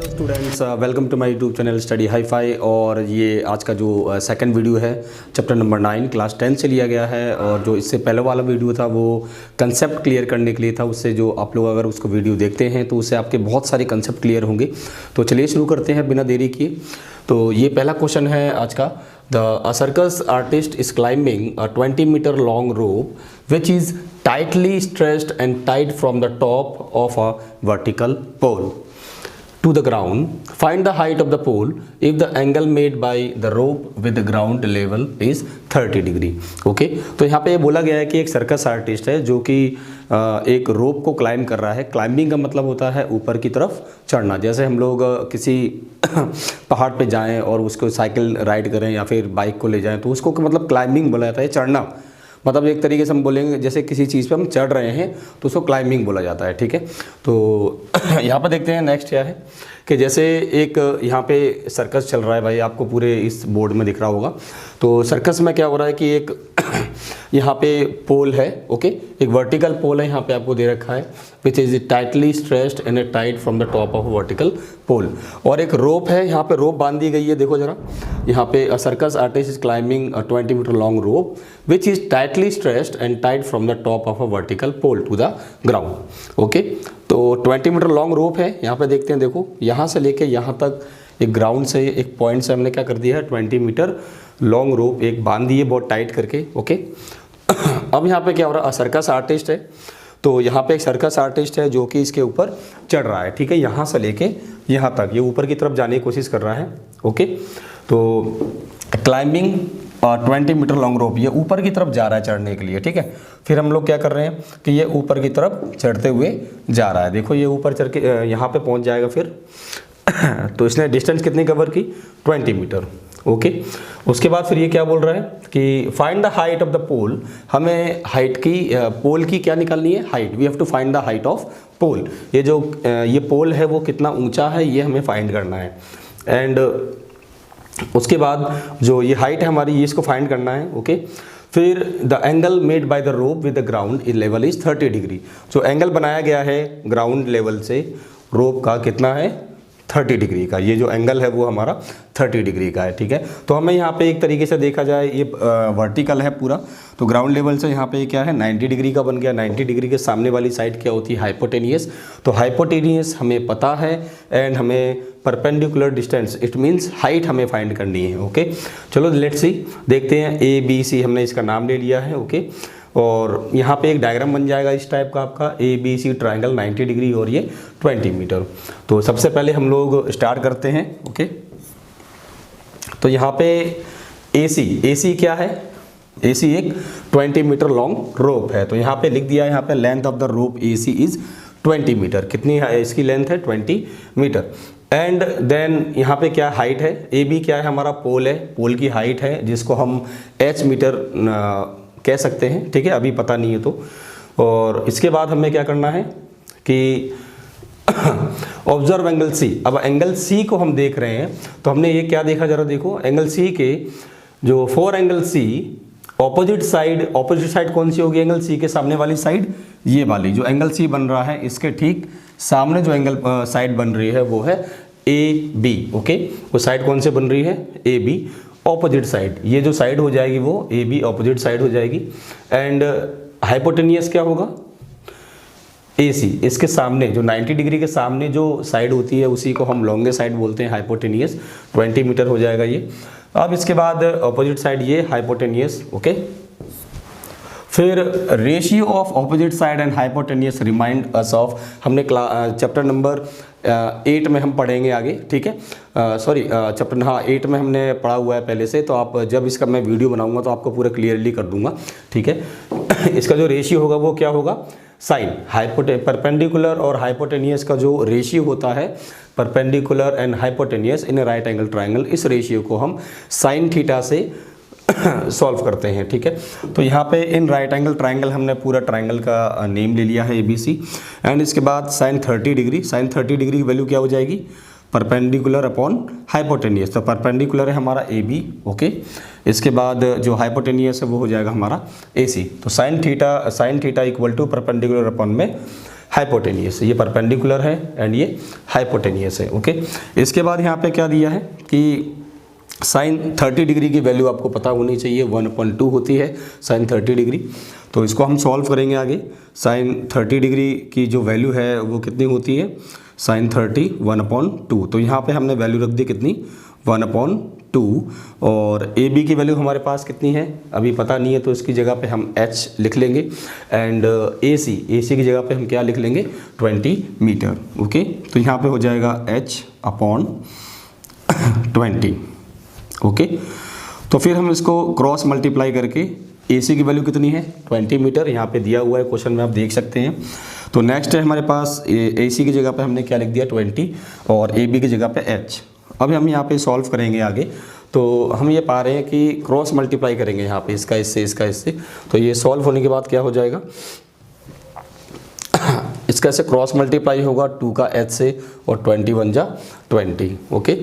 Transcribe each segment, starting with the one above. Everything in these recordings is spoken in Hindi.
Hello students, welcome to my YouTube channel study hi fi. और ये आज का जो सेकंड वीडियो है चैप्टर नंबर 9 क्लास 10 से लिया गया है। और जो इससे पहले वाला वीडियो था वो कंसेप्ट क्लियर करने के लिए था। उससे जो आप लोग अगर उसको वीडियो देखते हैं तो उससे आपके बहुत सारे कंसेप्ट क्लियर होंगे। तो चलिए शुरू करते हैं बिना देरी किए। तो ये पहला क्वेश्चन है आज का। A circus artist is climbing a 20 meter long rope which is tightly stretched and tied from the top of a vertical pole to the ground. Find the height of the pole if the angle made by the rope with the ground level is 30 degree. Okay, तो यहाँ पे बोला गया है कि एक सर्कस आर्टिस्ट है जो कि एक रोप को क्लाइंब कर रहा है। क्लाइंबिंग का मतलब होता है ऊपर की तरफ चढ़ना। जैसे हम लोग किसी पहाड़ पे जाएं और उसको साइकिल राइड करें या फिर बाइक को ले जाएं तो उसको मतलब क्लाइंबिंग बोला जाता है, चढ़ना। मतलब एक तरीके से हम बोलेंगे जैसे किसी चीज़ पे हम चढ़ रहे हैं तो उसको क्लाइंबिंग बोला जाता है। ठीक है, तो यहाँ पर देखते हैं नेक्स्ट क्या है कि जैसे एक यहाँ पे सर्कस चल रहा है भाई, आपको पूरे इस बोर्ड में दिख रहा होगा। तो सर्कस में क्या हो रहा है कि एक यहाँ पे पोल है। ओके, एक वर्टिकल पोल है यहाँ पे आपको दे रखा है which is tightly stretched and tight from the top of vertical pole. और एक रोप है, यहाँ पे रोप बांध दी गई है। देखो जरा, यहाँ पे circus artist is climbing 20 metre long rope which is tightly stretched and tight from the top of a vertical pole to the ground. Okay, तो 20 मीटर लॉन्ग रोप है। यहाँ पे देखते हैं, देखो यहाँ से लेके यहाँ तक एक ग्राउंड से एक पॉइंट से हमने क्या कर दिया है 20 मीटर लॉन्ग रोप एक बांध दी है बहुत टाइट करके। ओके, अब यहाँ पे क्या हो रहा है, सर्कस आर्टिस्ट है। तो यहाँ पे एक सर्कस आर्टिस्ट है जो कि इसके ऊपर चढ़ रहा है। ठीक है, यहाँ से लेके यहाँ तक ये ऊपर की तरफ जाने की कोशिश कर रहा है। ओके, तो क्लाइंबिंग 20 मीटर लॉन्ग रोप, ये ऊपर की तरफ जा रहा है चढ़ने के लिए। ठीक है, फिर हम लोग क्या कर रहे हैं कि ये ऊपर की तरफ चढ़ते हुए जा रहा है। देखो ये ऊपर चढ़ के यहाँ पे पहुँच जाएगा फिर तो इसने डिस्टेंस कितनी कवर की 20 मीटर। ओके, उसके बाद फिर ये क्या बोल रहा है कि find the height of the pole. हमें हाइट की पोल की क्या निकालनी है, height. We have to find the height of pole. ये जो ये पोल है वो कितना ऊंचा है ये हमें फाइंड करना है। एंड उसके बाद जो ये हाइट है हमारी ये इसको फाइंड करना है। ओके, फिर the angle made by the rope with the ground level is 30 degree. जो एंगल बनाया गया है ग्राउंड लेवल से रोप का कितना है 30 डिग्री का। ये जो एंगल है वो हमारा 30 डिग्री का है। ठीक है, तो हमें यहाँ पे एक तरीके से देखा जाए ये वर्टिकल है पूरा, तो ग्राउंड लेवल से यहाँ पे क्या है 90 डिग्री का बन गया। 90 डिग्री के सामने वाली साइड क्या होती है हाइपोटेनियस। तो हाइपोटेनियस हमें पता है एंड हमें perpendicular distance it means height हमें फाइंड करनी है। ओके, चलो लेट्स सी, देखते हैं। ABC हमने इसका नाम ले लिया है। ओके, और यहाँ पे एक डायग्राम बन जाएगा इस टाइप का आपका ABC ट्रायंगल 90 डिग्री और ये 20 मीटर। तो सबसे पहले हम लोग स्टार्ट करते हैं। ओके, तो यहाँ पे AC क्या है, AC एक 20 मीटर लॉन्ग रोप है। तो यहाँ पे लिख दिया है, यहाँ पे length of the rope AC is 20 metre. कितनी है इसकी लेंथ है 20 मीटर। एंड देन यहाँ पे क्या हाइट है, AB क्या है हमारा पोल है, पोल की हाइट है जिसको हम H मीटर कह सकते हैं। ठीक है, अभी पता नहीं है तो। और इसके बाद हमें क्या करना है कि ऑब्जर्व एंगल C। अब एंगल C को हम देख रहे हैं तो हमने ये क्या देखा, जरा देखो एंगल C के जो 4 एंगल C ऑपोजिट साइड कौन सी होगी एंगल C के सामने वाली साइड, ये वाली जो एंगल C बन रहा है इसके ठीक सामने जो एंगल साइड बन रही है वो है AB। ओके, वो साइड कौन से बन रही है AB ऑपोजिट साइड। ये जो साइड हो जाएगी वो AB ऑपोजिट साइड हो जाएगी। एंड हाइपोटेनियस क्या होगा AC, इसके सामने जो 90 डिग्री के सामने जो साइड होती है उसी को हम लॉन्गेस्ट साइड बोलते हैं हाइपोटेनियस। 20 मीटर हो जाएगा ये। अब इसके बाद ऑपोजिट साइड ये हाइपोटेनियस। ओके, फिर ratio of opposite side and hypotenuse remind us of, हमने चैप्टर नंबर 8 में हम पढ़ेंगे आगे। ठीक है, सॉरी चैप्टर 8 में हमने पढ़ा हुआ है पहले से। तो आप जब इसका मैं वीडियो बनाऊंगा तो आपको पूरा क्लियरली कर दूंगा। ठीक है, इसका जो रेशियो होगा वो क्या होगा, साइन परपेंडिकुलर और हाइपोटेनियस का जो रेशियो होता है perpendicular and hypotenuse in right angle triangle, इस रेशियो को हम साइन थीटा से सॉल्व करते हैं। ठीक है, तो यहाँ पे इन राइट एंगल ट्राइंगल हमने पूरा ट्राइंगल का नेम ले लिया है ABC। एंड इसके बाद साइन 30 डिग्री, साइन 30 डिग्री की वैल्यू क्या हो जाएगी परपेंडिकुलर अपॉन हाइपोटेनियस। तो परपेंडिकुलर है हमारा AB। ओके, इसके बाद जो हाइपोटेनियस है वो हो जाएगा हमारा AC। तो sine theta equal to perpendicular upon में हाइपोटेनियस, ये परपेंडिकुलर है एंड ये हाइपोटेनियस है। ओके, इसके बाद यहाँ पे क्या दिया है कि साइन 30 डिग्री की वैल्यू आपको पता होनी चाहिए, 1/2 होती है साइन 30 डिग्री। तो इसको हम सॉल्व करेंगे आगे। साइन 30 डिग्री की जो वैल्यू है वो कितनी होती है, साइन 30 1/2। तो यहाँ पे हमने वैल्यू रख दी कितनी, 1/2। और ए बी की वैल्यू हमारे पास कितनी है अभी पता नहीं है, तो इसकी जगह पे हम h लिख लेंगे। एंड ए सी की जगह पे हम क्या लिख लेंगे, 20 मीटर। ओके, तो यहाँ पे हो जाएगा h/20। ओके, तो फिर हम इसको क्रॉस मल्टीप्लाई करके AC की वैल्यू कितनी है, 20 मीटर, यहाँ पे दिया हुआ है क्वेश्चन में, आप देख सकते हैं। तो नेक्स्ट है हमारे पास AC की जगह पे हमने क्या लिख दिया 20 और AB की जगह पे h। अब हम यहाँ पे सॉल्व करेंगे आगे, तो हम ये पा रहे हैं कि क्रॉस मल्टीप्लाई करेंगे यहाँ पे इसका इससे इसका इससे। तो ये सॉल्व होने के बाद क्या हो जाएगा, इसका ऐसे क्रॉस मल्टीप्लाई होगा 2 का h से और 21 जा 20। ओके,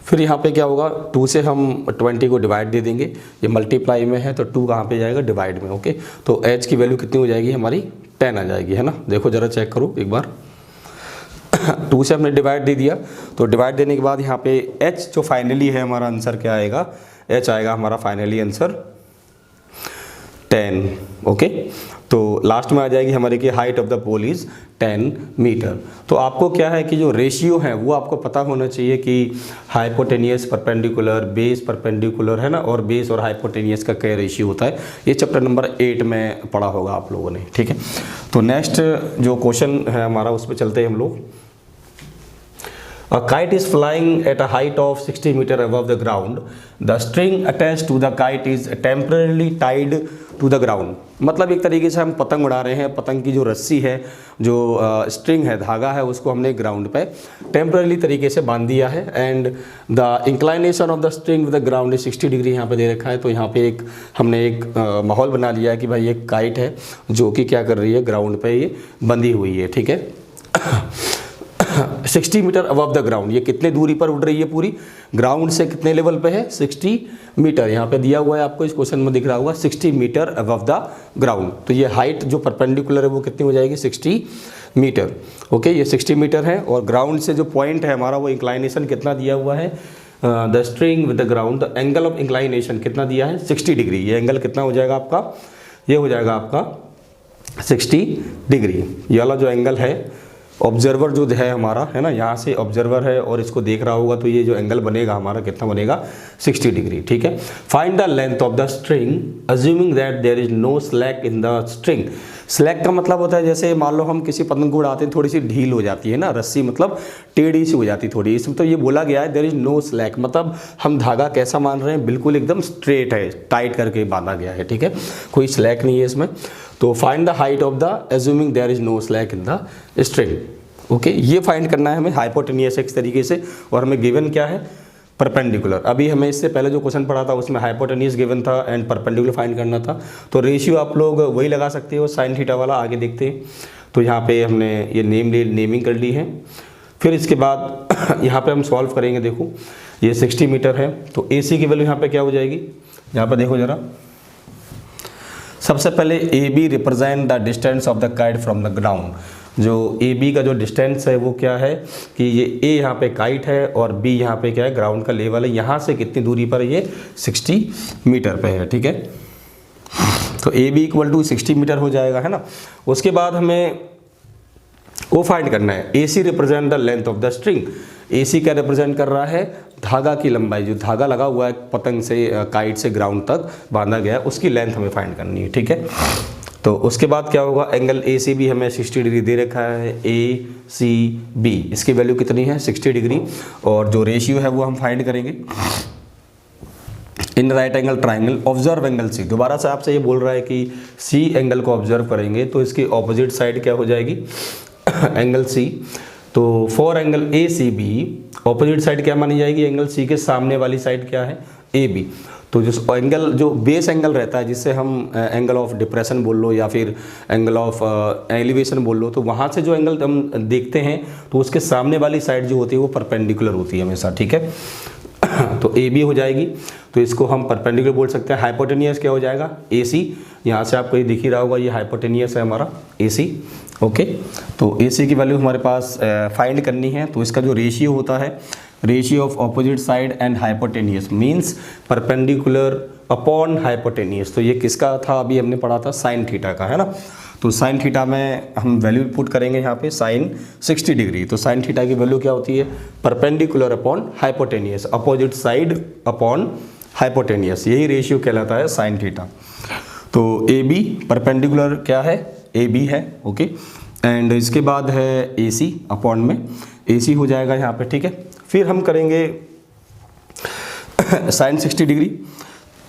फिर यहाँ पे क्या होगा, 2 से हम 20 को डिवाइड दे देंगे, ये मल्टीप्लाई में है तो 2 कहाँ पे जाएगा, डिवाइड में। ओके, तो h की वैल्यू कितनी हो जाएगी हमारी, 10 आ जाएगी, है ना। देखो ज़रा चेक करो एक बार, 2 से हमने डिवाइड दे दिया, तो डिवाइड देने के बाद यहाँ पे h जो फाइनली है हमारा आंसर क्या आएगा, h आएगा हमारा फाइनली आंसर 10। ओके, तो लास्ट में आ जाएगी हमारे की height of the pole is 10 metre. तो आपको क्या है कि जो रेशियो है वो आपको पता होना चाहिए कि हाइपोटेनियस परपेंडिकुलर, बेस परपेंडिकुलर, है ना, और बेस और हाइपोटेनियस का क्या रेशियो होता है, ये चैप्टर नंबर 8 में पढ़ा होगा आप लोगों ने। ठीक है, तो नेक्स्ट जो क्वेश्चन है हमारा उस पर चलते हैं हम लोग। A kite is flying at a height of 60 meter above the ground. The string attached to the kite is temporarily tied to the ground. मतलब एक तरीके से हम पतंग उड़ा रहे हैं, पतंग की जो रस्सी है, जो स्ट्रिंग है, धागा है, उसको हमने ग्राउंड पे टेम्पररी तरीके से बांध दिया है। And the inclination of the string with the ground is 60 degree यहाँ पे दे रखा है। तो यहाँ पे हमने एक माहौल बना लिया है कि भाई एक काइट है जो कि क्या कर रही है, ग्राउंड पे ये बंधी हुई है। ठीक है, 60 मीटर अबव द ग्राउंड, ये कितने दूरी पर उड़ रही है, पूरी ग्राउंड से कितने लेवल पे है, 60 मीटर। यहाँ पे दिया हुआ है आपको, इस क्वेश्चन में दिख रहा होगा 60 मीटर अबव द ग्राउंड। तो ये हाइट जो परपेंडिकुलर है वो कितनी हो जाएगी, 60 मीटर। ओके, ये 60 मीटर है और ग्राउंड से जो पॉइंट है हमारा वो इंक्लाइनेशन कितना दिया हुआ है, the string with the ground, the angle of inclination कितना दिया है, 60 डिग्री। ये एंगल कितना हो जाएगा आपका, ये हो जाएगा आपका 60 डिग्री। ये वाला जो एंगल है, ऑब्जर्वर जो है हमारा, है ना, यहाँ से ऑब्जर्वर है और इसको देख रहा होगा, तो ये जो एंगल बनेगा हमारा कितना बनेगा, 60 डिग्री। ठीक है, find the length of the string assuming that there is no slack in the string. Slack का मतलब होता है, जैसे मान लो हम किसी पतंग को उड़ाते हैं, थोड़ी सी ढील हो जाती है ना रस्सी, मतलब टेढ़ी सी हो जाती है थोड़ी। इसमें तो ये बोला गया है देयर इज नो स्लैक, मतलब हम धागा कैसा मान रहे हैं, बिल्कुल एकदम स्ट्रेट है, टाइट करके बांधा गया है। ठीक है, कोई स्लैक नहीं है इसमें। तो find the height of the assuming there is no slack in the string. Okay, ये फाइंड करना है हमें हाइपोटेनियस इस तरीके से, और हमें गिवन क्या है, परपेंडिकुलर। अभी हमें इससे पहले जो क्वेश्चन पढ़ा था उसमें हाइपोटेनियस गिवन था एंड परपेंडिकुलर फाइंड करना था। तो रेशियो आप लोग वही लगा सकते हो, साइन थीटा वाला। आगे देखते हैं, तो यहाँ पे हमने ये नेमिंग कर ली है। फिर इसके बाद यहाँ पे हम सॉल्व करेंगे। देखो ये 60 मीटर है, तो AC की वैल्यू यहाँ पे क्या हो जाएगी, यहाँ पर देखो ज़रा। सबसे पहले AB represent the distance of the kite from the ground. जो AB का जो डिस्टेंस है वो क्या है कि ये A यहाँ पे काइट है और B यहाँ पे क्या है, ग्राउंड का लेवल है। यहाँ से कितनी दूरी पर ये 60 मीटर पे है। ठीक है, तो AB इक्वल टू 60 मीटर हो जाएगा, है ना। उसके बाद हमें वो फाइंड करना है, AC represent the length of the string. AC क्या रिप्रेजेंट कर रहा है, धागा की लंबाई, जो धागा लगा हुआ है पतंग से, काइट से ग्राउंड तक बांधा गया है, उसकी लेंथ हमें फाइंड करनी है। ठीक है, तो उसके बाद क्या होगा, एंगल AC भी हमें 60 डिग्री दे रखा है, ACB, इसकी वैल्यू कितनी है, 60 डिग्री। और जो रेशियो है वो हम फाइंड करेंगे। इन right angle triangle observe angle C। दोबारा से आपसे ये बोल रहा है कि C एंगल को ऑब्जर्व करेंगे, तो इसकी ऑपोजिट साइड क्या हो जाएगी, एंगल C। तो for angle ACB opposite side क्या मानी जाएगी, एंगल C के सामने वाली साइड क्या है, AB। तो जो एंगल, जो बेस एंगल रहता है, जिससे हम एंगल ऑफ डिप्रेशन बोल लो या फिर एंगल ऑफ एलिवेशन बोल लो, तो वहाँ से जो एंगल हम देखते हैं तो उसके सामने वाली साइड जो होती है वो परपेंडिकुलर होती है हमेशा। ठीक है, तो ए बी हो जाएगी, तो इसको हम परपेंडिकुलर बोल सकते हैं। हाइपोटेनियस क्या हो जाएगा, ए सी। यहाँ से आपको ये दिख ही रहा होगा, ये हाइपोटेनियस है हमारा ए सी। ओके, तो ए सी की वैल्यू हमारे पास फाइंड करनी है। तो इसका जो रेशियो होता है, ratio of opposite side and hypotenuse means perpendicular upon hypotenuse. तो ये किसका था, अभी हमने पढ़ा था साइन थीटा का, है ना। तो साइन थीटा में हम वैल्यू पुट करेंगे यहाँ पे साइन 60 डिग्री। तो साइन थीटा की वैल्यू क्या होती है, perpendicular upon hypotenuse, opposite side upon hypotenuse, यही रेशियो कहलाता है साइन थीटा। तो ए बी परपेंडिकुलर क्या है, ए बी है। ओके, एंड इसके बाद है ए सी अपॉन में ए सी हो जाएगा यहाँ पे, ठीक है। फिर हम करेंगे साइन 60 डिग्री।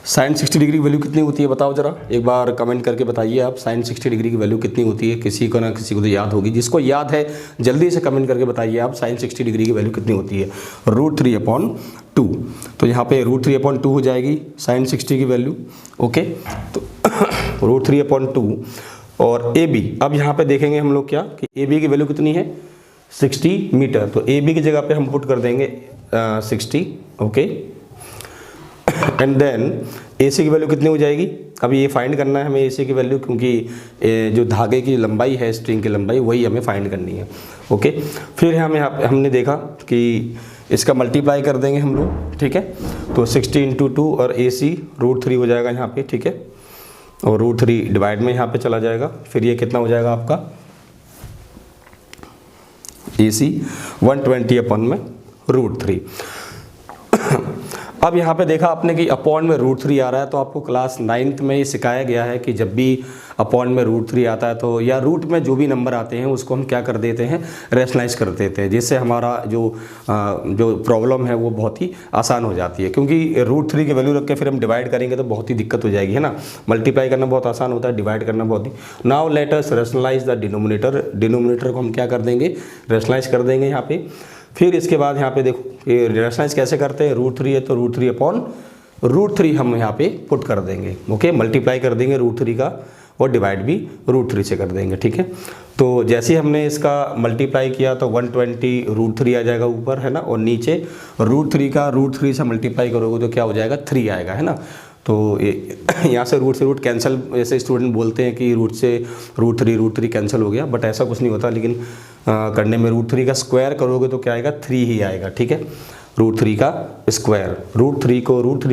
साइन 60 डिग्री की वैल्यू कितनी होती है बताओ जरा, एक बार कमेंट करके बताइए आप, साइन 60 डिग्री की वैल्यू कितनी होती है। किसी को ना किसी को तो याद होगी, जिसको याद है जल्दी से कमेंट करके बताइए आप, साइन 60 डिग्री की वैल्यू कितनी होती है। √3/2। तो यहाँ पे √3/2 हो जाएगी साइन 60 की वैल्यू। ओके, तो √3/2 और ए बी, अब यहाँ पे देखेंगे हम लोग क्या कि ए बी की वैल्यू कितनी है, 60 मीटर। तो ए बी की जगह पे हम पुट कर देंगे 60। ओके, एंड देन ए सी की वैल्यू कितनी हो जाएगी, अभी ये फाइंड करना है हमें ए सी की वैल्यू, क्योंकि जो धागे की लंबाई है, स्ट्रिंग की लंबाई, वही हमें फाइंड करनी है। ओके, फिर हमें हमने देखा कि इसका मल्टीप्लाई कर देंगे हम लोग, ठीक है। तो 60 × 2 और ए सी √3 हो जाएगा यहाँ पे, ठीक है। और √3 डिवाइड में यहाँ पे चला जाएगा, फिर ये कितना हो जाएगा आपका ए सी 120/√3। अब यहाँ पे देखा आपने कि अपॉन में √3 आ रहा है, तो आपको क्लास 9th में ही सिखाया गया है कि जब भी अपॉन में √3 आता है तो या रूट में जो भी नंबर आते हैं उसको हम क्या कर देते हैं, रैशनलाइज कर देते हैं, जिससे हमारा जो प्रॉब्लम है वो बहुत ही आसान हो जाती है। क्योंकि √3 की वैल्यू रख के फिर हम डिवाइड करेंगे तो बहुत ही दिक्कत हो जाएगी, है ना। मल्टीप्लाई करना बहुत आसान होता है, डिवाइड करना बहुत ही। Now let us rationalise the denominator. Denominator को हम क्या कर देंगे, रैशनलाइज कर देंगे यहाँ पे। फिर इसके बाद यहाँ पे देखो ये रैशनलाइज कैसे करते हैं, √3 है तो √3/√3 हम यहाँ पे पुट कर देंगे। ओके, मल्टीप्लाई कर देंगे √3 का और डिवाइड भी √3 से कर देंगे, ठीक है। तो जैसे ही हमने इसका मल्टीप्लाई किया तो 120 √3 आ जाएगा ऊपर, है ना, और नीचे √3 का √3 से मल्टीप्लाई करोगे तो क्या हो जाएगा, 3 आएगा, है ना। तो यहाँ से रूट कैंसिल, ऐसे स्टूडेंट बोलते हैं कि रूट से √3 कैंसिल हो गया, बट ऐसा कुछ नहीं होता। लेकिन करने में √3 का स्क्वायर करोगे तो क्या आएगा, 3 ही आएगा, ठीक है। √3 का स्क्वायर, √3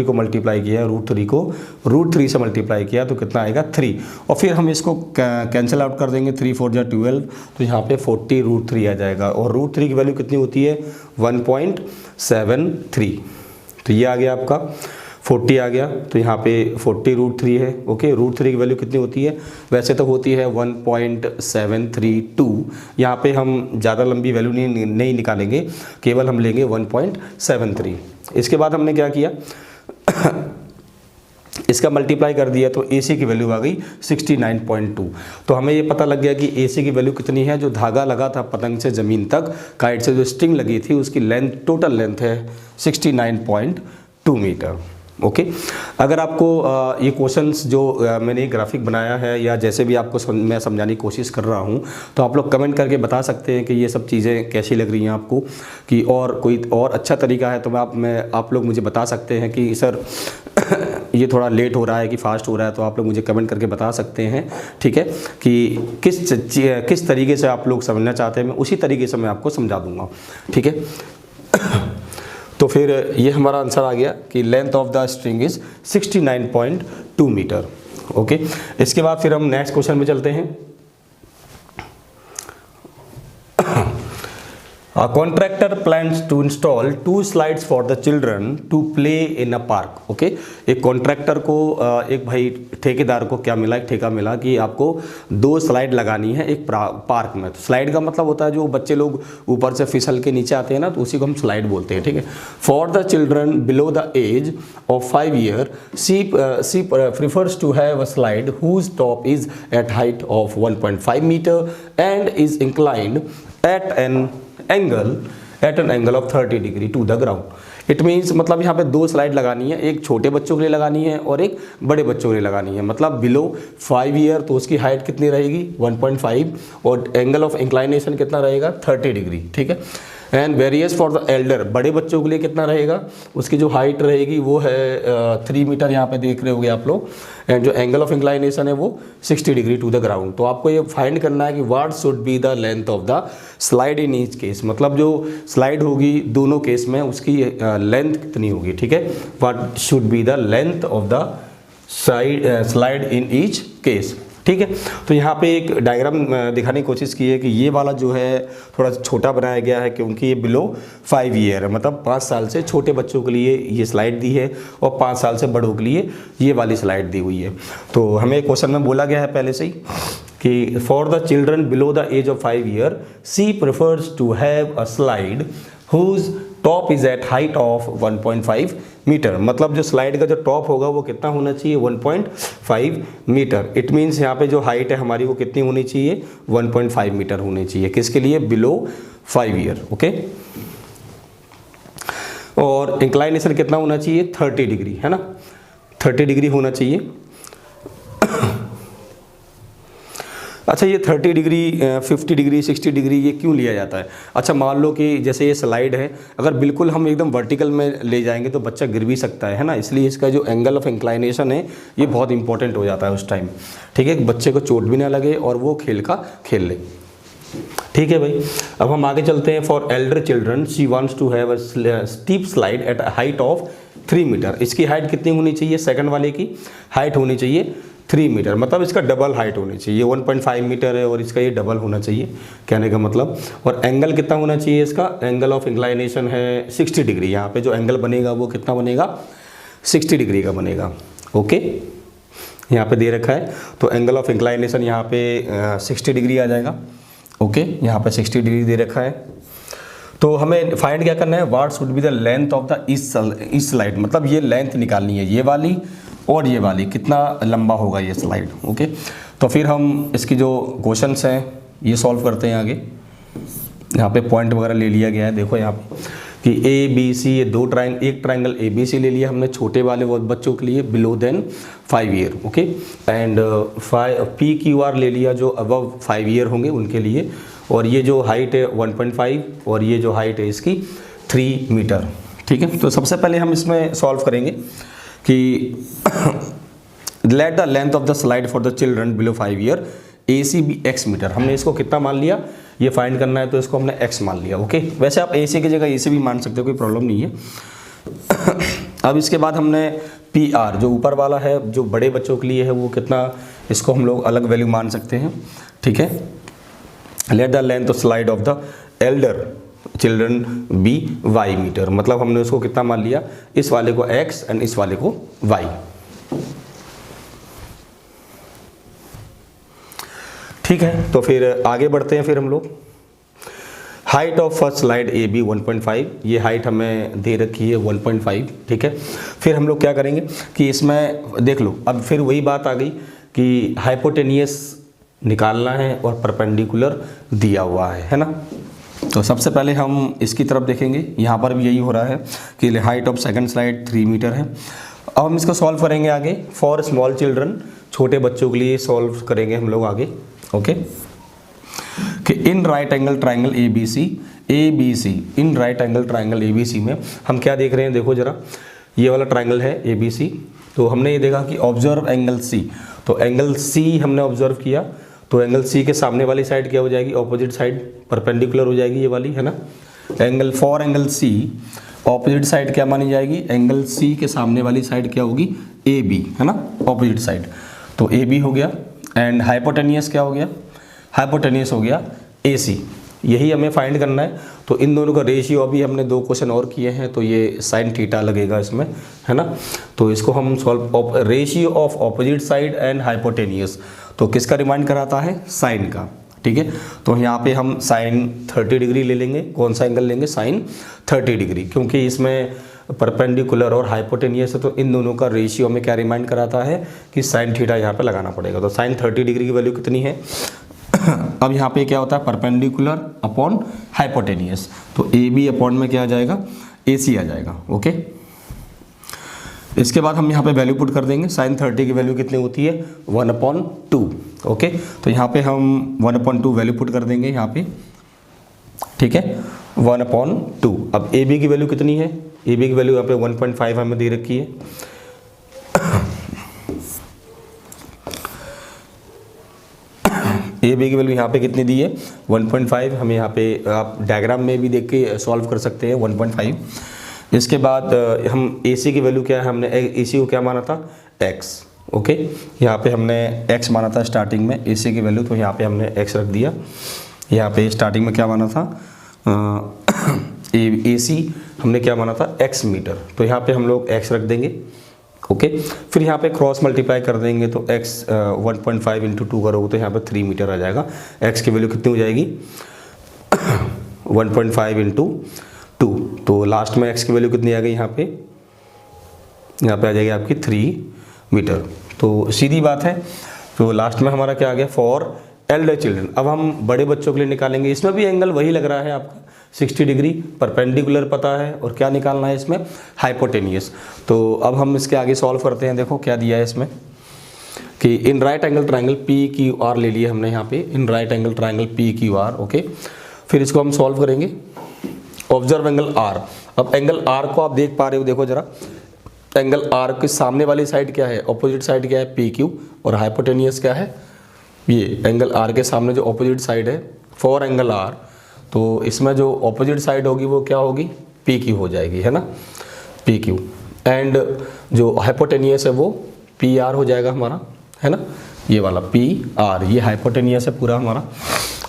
को मल्टीप्लाई किया, √3 को √3 से मल्टीप्लाई किया तो कितना आएगा, 3। और फिर हम इसको कैंसिल आउट कर देंगे, 3 4 जा 12, तो यहाँ पे 40 √3 आ जाएगा। और √3 की वैल्यू कितनी होती है, 1.73। तो ये आ गया आपका 40 आ गया, तो यहाँ पे 40 √3 है। ओके, √3 की वैल्यू कितनी होती है, वैसे तो होती है 1.732। यहाँ पे हम ज़्यादा लंबी वैल्यू नहीं निकालेंगे, केवल हम लेंगे 1.73। इसके बाद हमने क्या किया इसका मल्टीप्लाई कर दिया तो AC की वैल्यू आ गई 69.2। तो हमें ये पता लग गया कि AC की वैल्यू कितनी है। जो धागा लगा था पतंग से ज़मीन तक, काइट से जो स्ट्रिंग लगी थी, उसकी लेंथ, टोटल लेंथ है 69.2 मीटर। ओके, अगर आपको ये क्वेश्चंस जो मैंने ग्राफिक बनाया है या जैसे भी आपको मैं समझाने की कोशिश कर रहा हूँ, तो आप लोग कमेंट करके बता सकते हैं कि ये सब चीज़ें कैसी लग रही हैं आपको, कि और कोई और अच्छा तरीका है तो आप लोग मुझे बता सकते हैं कि सर ये थोड़ा लेट हो रहा है कि फास्ट हो रहा है। तो आप लोग मुझे कमेंट करके बता सकते हैं, ठीक है, कि किस तरीके से आप लोग समझना चाहते हैं, मैं उसी तरीके से मैं आपको समझा दूँगा, ठीक है। तो फिर ये हमारा आंसर आ गया कि length of the string is 69.2 metre. Okay, इसके बाद फिर हम नेक्स्ट क्वेश्चन में चलते हैं। A contractor plans to install 2 slides for the children to play in a park. Okay, एक कॉन्ट्रैक्टर को एक भाई ठेकेदार को क्या मिला, एक ठेका मिला कि आपको 2 स्लाइड लगानी है एक पार्क में। तो स्लाइड का मतलब होता है जो बच्चे लोग ऊपर से फिसल के नीचे आते हैं ना, तो उसी को हम स्लाइड बोलते हैं, ठीक है। For the children below the age of 5 year she prefers to have a slide whose top is at height of 1.5 metre and is inclined at an angle of 30 degree to the ground. It means, मतलब यहाँ पे 2 स्लाइड लगानी है, एक छोटे बच्चों के लिए लगानी है और एक बड़े बच्चों के लिए लगानी है। मतलब बिलो 5 ईयर तो उसकी हाइट कितनी रहेगी, 1.5, और एंगल ऑफ इंक्लाइनेशन कितना रहेगा, 30 डिग्री, ठीक है। And various for the Elder, बड़े बच्चों के लिए कितना रहेगा, उसकी जो हाइट रहेगी वो है 3 मीटर, यहाँ पे देख रहे होगे आप लोग। एंड जो एंगल ऑफ इंक्लाइनेशन है वो 60 डिग्री टू द ग्राउंड। तो आपको ये फाइंड करना है कि what should be the length of the slide in each case, मतलब जो स्लाइड होगी दोनों केस में उसकी लेंथ कितनी होगी, ठीक है। What should be the length of the slide in each case, ठीक है। तो यहाँ पे एक डायग्राम दिखाने की कोशिश की है कि ये वाला जो है थोड़ा छोटा बनाया गया है क्योंकि ये बिलो 5 ईयर है, मतलब 5 साल से छोटे बच्चों के लिए ये स्लाइड दी है और 5 साल से बड़ों के लिए ये वाली स्लाइड दी हुई है। तो हमें क्वेश्चन में बोला गया है पहले से ही कि for the children below the age of 5 year she prefers to have a slide whose top is at height of 1.5 metre, मतलब जो स्लाइड का जो टॉप होगा वो कितना होना चाहिए, 1.5 मीटर। इट मीन्स यहाँ पे जो हाइट है हमारी वो कितनी होनी चाहिए, 1.5 मीटर होनी चाहिए, किसके लिए, बिलो 5 ईयर, ओके। और इंक्लाइनेशन कितना होना चाहिए, 30 डिग्री, है ना, 30 डिग्री होना चाहिए। अच्छा, ये 30 डिग्री 50 डिग्री 60 डिग्री ये क्यों लिया जाता है? अच्छा, मान लो कि जैसे ये स्लाइड है, अगर बिल्कुल हम एकदम वर्टिकल में ले जाएंगे तो बच्चा गिर भी सकता है ना, इसलिए इसका जो एंगल ऑफ इंक्लाइनेशन है ये बहुत इंपॉर्टेंट हो जाता है उस टाइम, ठीक है, बच्चे को चोट भी ना लगे और वो खेल ले, ठीक है भाई। अब हम आगे चलते हैं। For elder children she wants to have a steep slide at height of 3 metre. इसकी हाइट कितनी होनी चाहिए, सेकंड वाले की हाइट होनी चाहिए 3 मीटर, मतलब इसका डबल हाइट होनी चाहिए, 1.5 मीटर है और इसका ये डबल होना चाहिए, कहने का मतलब। और एंगल कितना होना चाहिए इसका, एंगल ऑफ इंक्लाइनेशन है 60 डिग्री, यहाँ पे जो एंगल बनेगा वो कितना बनेगा, 60 डिग्री का बनेगा, ओके, यहाँ पे दे रखा है। तो एंगल ऑफ इंक्लाइनेशन यहाँ पे 60 डिग्री आ जाएगा, ओके, यहाँ पे 60 डिग्री दे रखा है। तो हमें फाइंड क्या करना है, what should be the length of the each slide, मतलब ये लेंथ निकालनी है, ये वाली और ये वाली, कितना लंबा होगा ये स्लाइड, ओके। तो फिर हम इसकी जो क्वेश्चंस हैं ये सॉल्व करते हैं आगे। यहाँ पे पॉइंट वगैरह ले लिया गया है, देखो यहाँ पे कि ए बी सी, ये एक ट्राइंगल ए बी सी ले लिया हमने छोटे वाले वो बच्चों के लिए below than 5 year, okay. And P Q R ले लिया जो अबव 5 ईयर होंगे उनके लिए, और ये जो हाइट है 1.5 और ये जो हाइट है इसकी 3 मीटर, ठीक है। तो सबसे पहले हम इसमें सॉल्व करेंगे कि let the length of the slide for the children below 5 year A C be x metre. हमने इसको कितना मान लिया, ये फाइंड करना है तो इसको हमने एक्स मान लिया, ओके। वैसे आप ए सी की जगह ए सी भी मान सकते हो, कोई प्रॉब्लम नहीं है। अब इसके बाद हमने पी आर जो ऊपर वाला है जो बड़े बच्चों के लिए है वो कितना, इसको हम लोग अलग वैल्यू मान सकते हैं, ठीक है। Let the length of slide of the elder children be y metre, मतलब हमने उसको कितना मान लिया, इस वाले को x एंड इस वाले को y, ठीक है। तो फिर आगे बढ़ते हैं। फिर हम लोग height of first slide A B 1.5, ये हाइट हमें दे रखी है 1.5, ठीक है। फिर हम लोग क्या करेंगे कि इसमें देख लो, अब फिर वही बात आ गई कि हाइपोटेनियस निकालना है और परपेंडिकुलर दिया हुआ है ना। तो सबसे पहले हम इसकी तरफ देखेंगे, यहाँ पर भी यही हो रहा है कि height of second slide 3 metre है। अब हम इसको सॉल्व करेंगे आगे, फॉर स्मॉल चिल्ड्रन, छोटे बच्चों के लिए सॉल्व करेंगे हम लोग आगे, ओके। कि in right angle triangle A B C, in right angle triangle A B C में हम क्या देख रहे हैं, देखो जरा, ये वाला ट्राइंगल है ए बी सी। तो हमने ये देखा कि ऑब्जर्व एंगल सी, तो एंगल सी हमने ऑब्जर्व किया, तो एंगल सी के सामने वाली साइड क्या हो जाएगी, ऑपोजिट साइड परपेंडिकुलर हो जाएगी, ये वाली है ना। Angle for angle C opposite side क्या मानी जाएगी, एंगल सी के सामने वाली साइड क्या होगी, ए बी, है ना, ऑपोजिट साइड। तो ए बी हो गया। एंड हाइपोटेनियस क्या हो गया, हाइपोटेनियस हो गया ए सी, यही हमें फाइंड करना है। तो इन दोनों का रेशियो अभी हमने 2 क्वेश्चन और किए हैं, तो ये साइन थीटा लगेगा इसमें, है ना। तो इसको हम solve, ratio of opposite side and hypotenuse, तो किसका रिमाइंड कराता है, साइन का, ठीक है। तो यहाँ पे हम साइन 30 डिग्री ले लेंगे, कौन सा एंगल लेंगे, साइन 30 डिग्री, क्योंकि इसमें परपेंडिकुलर और हाइपोटेनियस है, तो इन दोनों का रेशियो में क्या रिमाइंड कराता है कि साइन थीटा यहाँ पे लगाना पड़ेगा। तो साइन 30 डिग्री की वैल्यू कितनी है, अब यहाँ पे क्या होता है, परपेंडिकुलर अपॉन हाइपोटेनियस, तो ए बी अपॉन में क्या आ जाएगा, ए सी आ जाएगा, ओके। इसके बाद हम यहाँ पे वैल्यू पुट कर देंगे, साइन 30 की वैल्यू कितनी होती है, 1/2, ओके। तो यहाँ पे हम 1/2 वैल्यू पुट कर देंगे यहाँ पे, ठीक है, 1/2। अब ए बी की वैल्यू कितनी है, ए बी की वैल्यू यहाँ पे 1.5 हमें दे रखी है। ए बी की वैल्यू यहाँ पे कितनी दी है 1.5, हमें यहाँ पे आप डायग्राम में भी देख के सॉल्व कर सकते हैं 1.5। इसके बाद हम ए सी की वैल्यू क्या है, हमने ए सी को क्या माना था x, ओके। यहाँ पे हमने x माना था स्टार्टिंग में ए सी की वैल्यू, तो यहाँ पे हमने x रख दिया। यहाँ पे स्टार्टिंग में क्या माना था ए सी हमने क्या माना था x मीटर, तो यहाँ पे हम लोग x रख देंगे, ओके। फिर यहाँ पे क्रॉस मल्टीप्लाई कर देंगे तो x 1.5 इंटू 2 करोगे तो यहाँ पे 3 मीटर आ जाएगा। x की वैल्यू कितनी हो जाएगी 1.5 इंटू 2, तो लास्ट में x की वैल्यू कितनी आ गई यहाँ पे आ जाएगी आपकी 3 मीटर। तो सीधी बात है, तो लास्ट में हमारा क्या आ गया फॉर एल्डर चिल्ड्रन। अब हम बड़े बच्चों के लिए निकालेंगे, इसमें भी एंगल वही लग रहा है आपका 60 डिग्री, परपेंडिकुलर पता है, और क्या निकालना है इसमें हाइपोटेनियस। तो अब हम इसके आगे सॉल्व करते हैं। देखो क्या दिया है इसमें कि in right angle triangle P Q R ले लिया हमने यहाँ पे, इन right angle triangle P Q are, okay. फिर इसको हम सॉल्व करेंगे, ऑब्जर्व एंगल आर। अब एंगल आर को आप देख पा रहे हो, देखो जरा, एंगल आर के सामने वाली साइड क्या है, ऑपोजिट साइड क्या है पी क्यू, और हाइपोटेनियस क्या है ये एंगल आर के सामने जो ऑपोजिट साइड है फॉर एंगल आर, तो इसमें जो ऑपोजिट साइड होगी वो क्या होगी पी क्यू हो जाएगी, है ना, पी क्यू। एंड जो हाइपोटेनियस है वो पी आर हो जाएगा हमारा, है ना, ये वाला पी आर, ये हाइपोटेनियस है पूरा हमारा।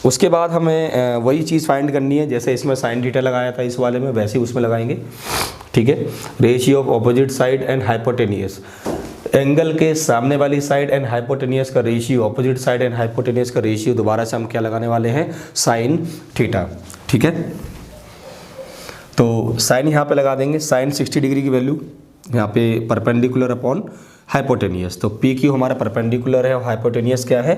उसके बाद हमें वही चीज़ फाइंड करनी है, जैसे इसमें साइन थीटा लगाया था इस वाले में, वैसे ही उसमें लगाएंगे, ठीक है। Ratio of opposite side and hypotenuse, angle के सामने वाली साइड एंड हाइपोटेनियस का ratio, opposite side and hypotenuse का रेशियो, दोबारा से हम क्या लगाने वाले हैं साइन थीटा, ठीक है। तो साइन यहाँ पे लगा देंगे, साइन 60 डिग्री की वैल्यू यहाँ पे परपेंडिकुलर अपॉन हाइपोटेनियस, तो पी क्यू हमारा परपेंडिकुलर है और हाइपोटेनियस क्या है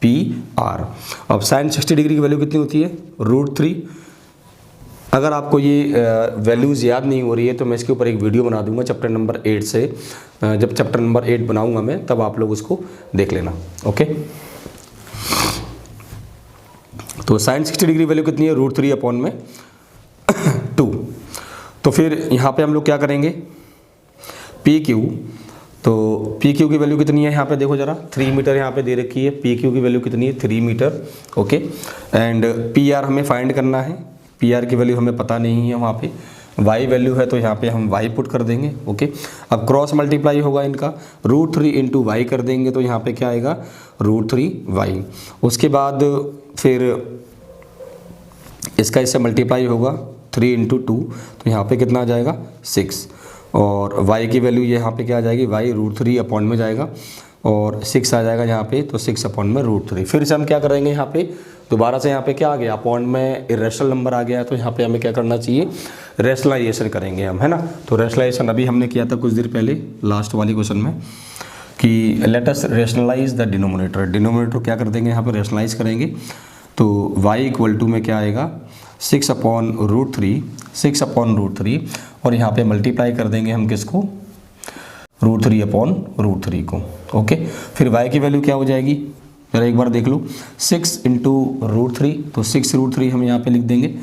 पी आर। अब साइन 60 डिग्री की वैल्यू कितनी होती है √3। अगर आपको ये वैल्यूज़ याद नहीं हो रही है तो मैं इसके ऊपर एक वीडियो बना दूंगा चैप्टर नंबर 8 से, जब चैप्टर नंबर 8 बनाऊंगा मैं तब आप लोग उसको देख लेना, ओके। तो साइन 60 डिग्री वैल्यू कितनी है √3 अपॉन में 2। तो फिर यहाँ पे हम लोग क्या करेंगे पी क्यू, तो पी क्यू की वैल्यू कितनी है यहाँ पे देखो जरा, 3 मीटर यहाँ पे दे रखी है, पी क्यू की वैल्यू कितनी है 3 metre, okay. And P R हमें फाइंड करना है, पी आर की वैल्यू हमें पता नहीं है, वहाँ पे वाई वैल्यू है तो यहाँ पे हम वाई पुट कर देंगे, ओके। अब क्रॉस मल्टीप्लाई होगा इनका, √3 इंटू वाई कर देंगे तो यहाँ पे क्या आएगा √3 वाई। उसके बाद फिर इसका इससे मल्टीप्लाई होगा 3 इंटू 2, तो यहाँ पे कितना आ जाएगा 6, और y की वैल्यू यहाँ पे क्या आ जाएगी y √3 अपॉन में जाएगा, और 6 आ जाएगा यहाँ पे, तो 6 अपॉन में √3। फिर से हम क्या करेंगे यहाँ पे दोबारा से, यहाँ पे क्या आ गया अपॉन में इरेशनल नंबर आ गया है, तो यहाँ पे हमें क्या करना चाहिए रेशनलाइजेशन करेंगे हम, है ना। तो रेशनलाइजेशन अभी हमने किया था कुछ देर पहले लास्ट वाली क्वेश्चन में कि let us rationalise the denominator, denominator क्या कर देंगे यहाँ पे रेशनलाइज करेंगे, तो y इक्वल टू में क्या आएगा 6 अपॉन √3, 6 अपॉन √3, और यहाँ पे मल्टीप्लाई कर देंगे हम किसको √3 अपॉन √3 को, ओके। फिर y की वैल्यू क्या हो जाएगी जरा एक बार देख लो, 6 इंटू √3, तो 6 √3 हम यहाँ पे लिख देंगे,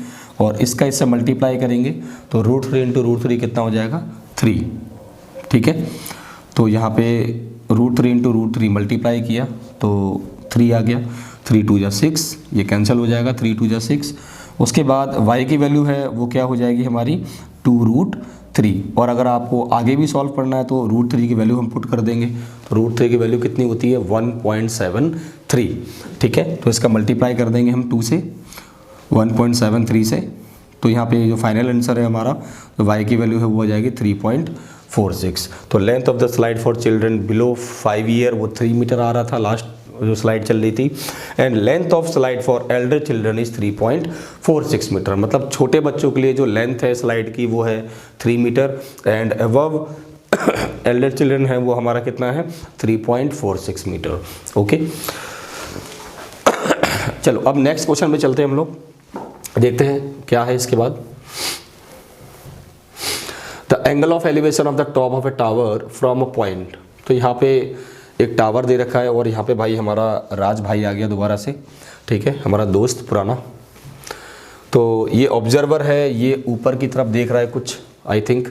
और इसका इससे मल्टीप्लाई करेंगे तो √3 इंटू √3 कितना हो जाएगा 3, ठीक है। तो यहाँ पे √3 इंटू √3 मल्टीप्लाई किया तो 3 आ गया, 3 2 जा 6, ये कैंसिल हो जाएगा, 3 2 जा 6। उसके बाद y की वैल्यू है वो क्या हो जाएगी हमारी 2√3, और अगर आपको आगे भी सॉल्व करना है तो √3 की वैल्यू हम पुट कर देंगे, तो √3 की वैल्यू कितनी होती है 1.73, ठीक है। तो इसका मल्टीप्लाई कर देंगे हम 2 से 1.73 से, तो यहाँ पे जो फाइनल आंसर है हमारा तो y की वैल्यू है वो हो जाएगी 3.46। तो length of the slide for children below 5 year वो 3 मीटर आ रहा था लास्ट जो स्लाइड चल रही थी, and length of slide for elder children is 3.46 metre, मतलब छोटे बच्चों के लिए जो लेंथ है स्लाइड की वो है 3 metre, and above elder children है वो हमारा कितना है 3.46 मीटर, ओके। चलो अब नेक्स्ट क्वेश्चन में चलते हैं हम लोग, देखते हैं क्या है इसके बाद। The angle of elevation of the top of A tower from a point, तो यहाँ पे एक टावर दे रखा है और यहाँ पे भाई हमारा राज भाई आ गया दोबारा से, ठीक है, हमारा दोस्त पुराना। तो ये ऑब्जर्वर है, ये ऊपर की तरफ देख रहा है कुछ, I think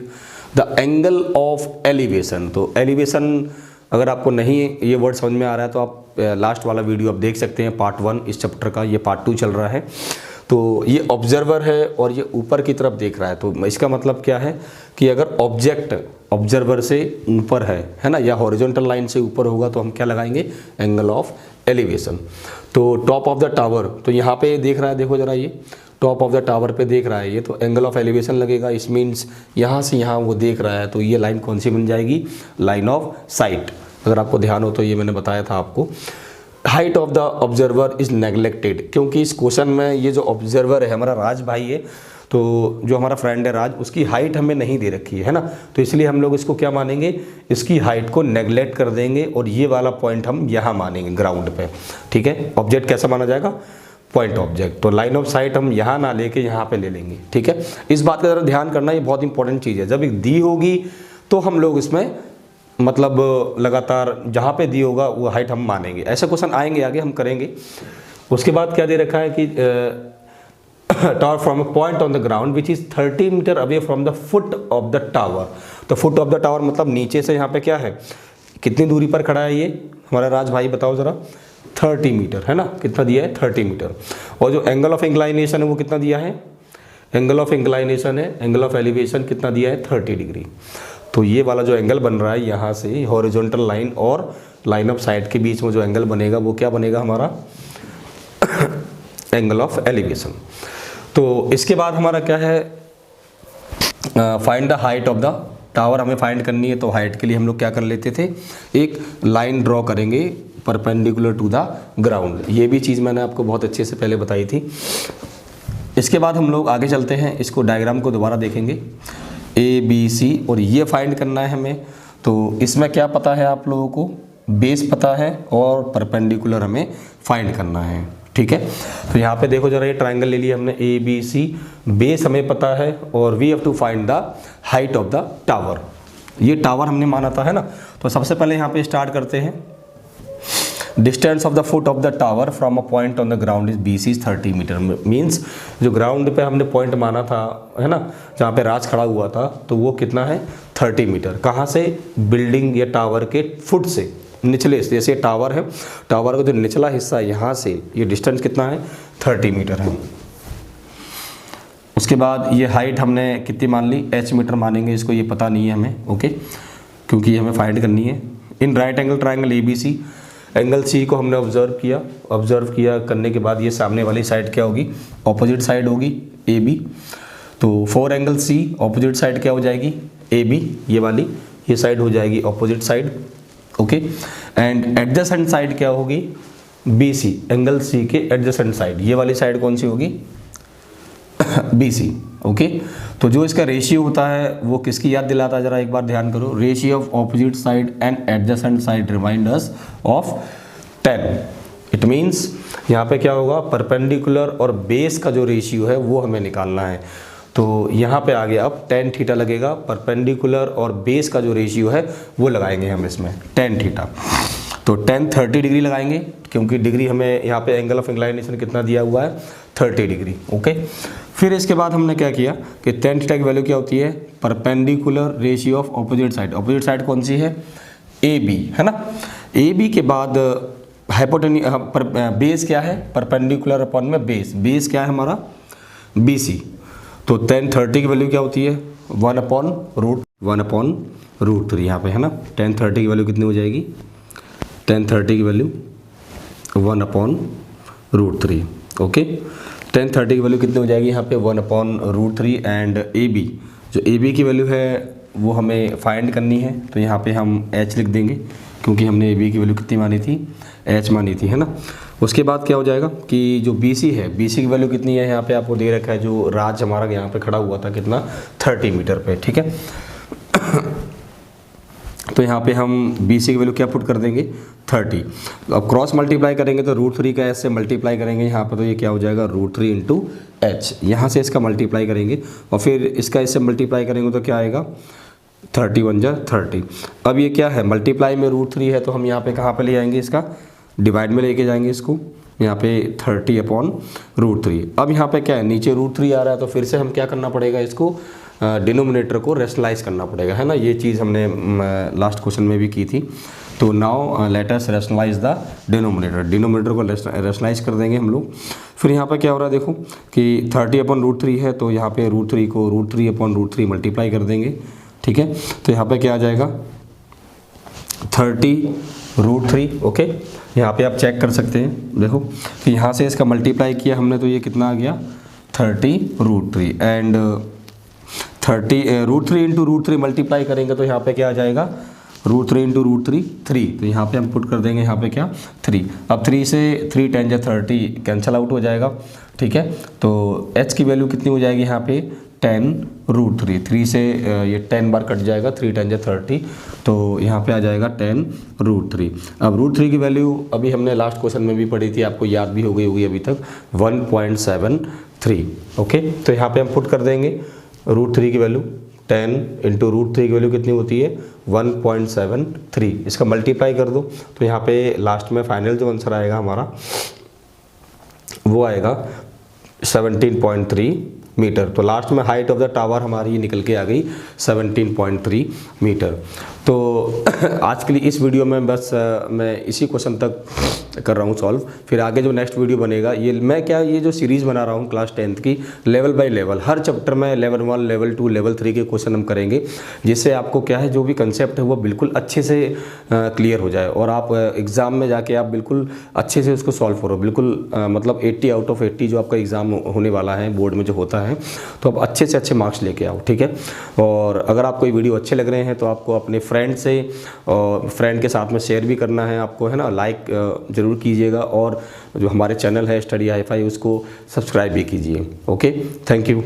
the angle of elevation. तो एलिवेशन अगर आपको नहीं ये वर्ड समझ में आ रहा है तो आप लास्ट वाला वीडियो आप देख सकते हैं, पार्ट 1 इस चैप्टर का, ये पार्ट 2 चल रहा है। तो ये ऑब्जर्वर है और ये ऊपर की तरफ देख रहा है, तो इसका मतलब क्या है कि अगर ऑब्जेक्ट ऑब्जर्वर से ऊपर है ना, या हॉरिजॉन्टल लाइन से ऊपर होगा तो हम क्या लगाएंगे, एंगल ऑफ एलिवेशन। तो टॉप ऑफ द टावर, तो यहाँ पे देख रहा है, देखो जरा ये टॉप ऑफ द टावर पे देख रहा है ये, तो एंगल ऑफ एलिवेशन लगेगा। इस मीन्स यहाँ से यहाँ वो देख रहा है, तो ये लाइन कौन सी बन जाएगी, लाइन ऑफ साइट। अगर आपको ध्यान हो तो ये मैंने बताया था आपको। Height of the observer is neglected, क्योंकि इस क्वेश्चन में ये जो ऑब्जर्वर है हमारा राज भाई है, तो जो हमारा फ्रेंड है राज, उसकी हाइट हमें नहीं दे रखी है ना, तो इसलिए हम लोग इसको क्या मानेंगे, इसकी हाइट को नेग्लेक्ट कर देंगे और ये वाला पॉइंट हम यहाँ मानेंगे ग्राउंड पे, ठीक है। ऑब्जेक्ट कैसा माना जाएगा, पॉइंट ऑब्जेक्ट। तो लाइन ऑफ साइट हम यहाँ ना लेके यहाँ पे ले लेंगे, ठीक है। इस बात का ज़रा ध्यान करना, ये बहुत इंपॉर्टेंट चीज़ है। जब एक दी होगी तो हम लोग इसमें मतलब लगातार जहाँ पे दी होगा वो हाइट हम मानेंगे। ऐसे क्वेश्चन आएंगे आगे, हम करेंगे। उसके बाद क्या दे रखा है कि tower from a point on the ground which is 30 metres away from the foot of the tower. तो फुट ऑफ द टावर मतलब नीचे से यहाँ पे क्या है, कितनी दूरी पर खड़ा है ये हमारा राज भाई, बताओ ज़रा, 30 मीटर है ना, कितना दिया है, 30 मीटर। और जो एंगल ऑफ इंक्लाइनेशन है वो कितना दिया है, एंगल ऑफ इंक्लाइनेशन है, एंगल ऑफ एलिवेशन कितना दिया है, 30 डिग्री। तो ये वाला जो एंगल बन रहा है यहाँ से हॉरिजॉन्टल लाइन और लाइन ऑफ साइट के बीच में जो एंगल बनेगा वो क्या बनेगा हमारा, एंगल ऑफ एलिवेशन। तो इसके बाद हमारा क्या है, find the height of the tower, हमें फाइंड करनी है। तो हाइट के लिए हम लोग क्या कर लेते थे, एक लाइन ड्रॉ करेंगे परपेंडिकुलर टू द ग्राउंड। ये भी चीज़ मैंने आपको बहुत अच्छे से पहले बताई थी। इसके बाद हम लोग आगे चलते हैं, इसको डायग्राम को दोबारा देखेंगे, ABC, और ये फाइंड करना है हमें। तो इसमें क्या पता है आप लोगों को, बेस पता है और परपेंडिकुलर हमें फाइंड करना है, ठीक है। तो यहाँ पे देखो जरा, ये ट्राइंगल ले लिया हमने ABC, बेस हमें पता है और we have to find the height of the tower. ये टावर हमने माना था, है ना। तो सबसे पहले यहाँ पे स्टार्ट करते हैं। Distance of the foot of the tower from a point on the ground is BC is 30 metres. Means जो ग्राउंड पे हमने पॉइंट माना था, है ना, जहाँ पे राज खड़ा हुआ था, तो वो कितना है, 30 मीटर। कहाँ से, बिल्डिंग या टावर के फुट से, निचले से, जैसे टावर है, टावर का जो निचला हिस्सा है यहाँ से, ये डिस्टेंस कितना है, 30 मीटर है। उसके बाद ये हाइट हमने कितनी मान ली, h मीटर मानेंगे इसको, ये पता नहीं है हमें, ओके, क्योंकि ये हमें फाइंड करनी है। इन right angle triangle ABC, angle C को हमने ऑब्जर्व किया करने के बाद ये सामने वाली साइड क्या होगी, ऑपोजिट साइड होगी, AB। तो 4 एंगल C, ऑपोजिट साइड क्या हो जाएगी, AB, ये वाली, ये साइड हो जाएगी opposite side, okay. And adjacent side क्या होगी, BC, एंगल C के एडजेसेंट साइड, ये वाली साइड कौन सी होगी, BC, ओके। तो जो इसका रेशियो होता है वो किसकी याद दिलाता है, जरा एक बार ध्यान करो, ratio of opposite side and adjacent side remind us of 10। It means यहाँ पे क्या होगा, परपेंडिकुलर और बेस का जो रेशियो है वो हमें निकालना है। तो यहाँ पे आ गया, अब tan थीटा लगेगा, परपेंडिकुलर और बेस का जो रेशियो है वो लगाएंगे हम इसमें, tan थीटा। तो tan 30 डिग्री लगाएंगे, क्योंकि डिग्री हमें यहाँ पे एंगल ऑफ इंक्लाइनेशन कितना दिया हुआ है, 30 डिग्री, ओके। फिर इसके बाद हमने क्या किया कि tan थीटा की वैल्यू क्या होती है, perpendicular ratio of opposite side. Opposite side कौन सी है, AB, है ना। AB के बाद बेस क्या है, परपेंडिकुलर अपॉन में बेस क्या है हमारा, BC। तो tan 30 की वैल्यू क्या होती है, 1/√3 यहाँ पे, है ना। tan 30 की वैल्यू कितनी हो जाएगी, tan 30 की वैल्यू 1/√3, ओके। tan 30 की वैल्यू कितनी हो जाएगी यहाँ पे, 1/√3। एंड AB, जो AB की वैल्यू है वो हमें फाइंड करनी है, तो यहाँ पे हम H लिख देंगे, क्योंकि हमने AB की वैल्यू कितनी मानी थी, H मानी थी, है ना। उसके बाद क्या हो जाएगा कि जो BC है, BC की वैल्यू कितनी है, यहाँ पे आपको दे रखा है, जो राज हमारा यहाँ पे खड़ा हुआ था कितना, 30 मीटर पे, ठीक है। तो यहाँ पे हम BC की वैल्यू क्या पुट कर देंगे, 30। अब क्रॉस मल्टीप्लाई करेंगे तो √3 का ऐसे मल्टीप्लाई करेंगे यहाँ पे, तो ये क्या हो जाएगा, √3 इंटू H। यहाँ से इसका मल्टीप्लाई करेंगे और फिर इसका इससे मल्टीप्लाई करेंगे तो क्या आएगा, 31 जा 30। अब ये क्या है, मल्टीप्लाई में √3 है, तो हम यहाँ पे कहाँ पे ले जाएंगे, इसका डिवाइड में लेके जाएंगे इसको, यहाँ पे 30/√3। अब यहाँ पे क्या है, नीचे √3 आ रहा है, तो फिर से हम क्या करना पड़ेगा, इसको डिनोमिनेटर को रेशनलाइज करना पड़ेगा, है ना। ये चीज़ हमने लास्ट क्वेश्चन में भी की थी। तो now let us rationalise the denominator को रैशनलाइज कर देंगे हम लोग। फिर यहाँ पे क्या हो रहा है, देखो कि 30/√3 है, तो यहाँ पे √3 को √3/√3 मल्टीप्लाई कर देंगे, ठीक है। तो यहाँ पे क्या आ जाएगा, 30√3। ओके, यहाँ पे आप चेक कर सकते हैं, देखो कि यहाँ से इसका मल्टीप्लाई किया हमने, तो ये कितना आ गया, 30√3। एंड 30√3 इंटू √3 मल्टीप्लाई करेंगे तो यहाँ पे क्या आ जाएगा, √3 इंटू √3 3। तो यहाँ पे हम पुट कर देंगे, यहाँ पे क्या 3। अब 3 से 3 10 जा 30 कैंसिल आउट हो जाएगा, ठीक है। तो h की वैल्यू कितनी हो जाएगी यहाँ पे, 10√3। 3 से ये 10 बार कट जाएगा, 3 10 जा 30, तो यहाँ पे आ जाएगा 10√3। अब √3 की वैल्यू अभी हमने लास्ट क्वेश्चन में भी पढ़ी थी, आपको याद भी हो गई होगी अभी तक, 1.73। ओके, तो यहाँ पे हम पुट कर देंगे √3 की वैल्यू, 10 इंटू √3 की वैल्यू कितनी होती है, 1.73। इसका मल्टीप्लाई कर दो, तो यहाँ पे लास्ट में फाइनल जो आंसर आएगा हमारा वो आएगा 17.3 मीटर। तो लास्ट में हाइट ऑफ द टावर हमारी निकल के आ गई 17.3 मीटर। तो आज के लिए इस वीडियो में बस मैं इसी क्वेश्चन तक कर रहा हूँ सॉल्व। फिर आगे जो नेक्स्ट वीडियो बनेगा, ये जो सीरीज़ बना रहा हूँ क्लास 10th की, level by level, her chapter में लेवल 1, लेवल 2, लेवल 3 के क्वेश्चन हम करेंगे, जिससे आपको क्या है, जो भी कंसेप्ट है वो बिल्कुल अच्छे से क्लियर हो जाए और आप एग्ज़ाम में जाके आप बिल्कुल अच्छे से उसको सॉल्व करो। बिल्कुल मतलब 80 आउट ऑफ 80 जो आपका एग्ज़ाम होने वाला है बोर्ड में जो होता है, तो आप अच्छे से अच्छे मार्क्स लेके आओ, ठीक है। और अगर आपको ये वीडियो अच्छे लग रहे हैं तो आपको अपने फ्रेंड से और फ्रेंड के साथ में शेयर भी करना है आपको, है ना। लाइक ज़रूर कीजिएगा और जो हमारे चैनल है स्टडी हाई-फाई उसको सब्सक्राइब भी कीजिए। Okay, thank you.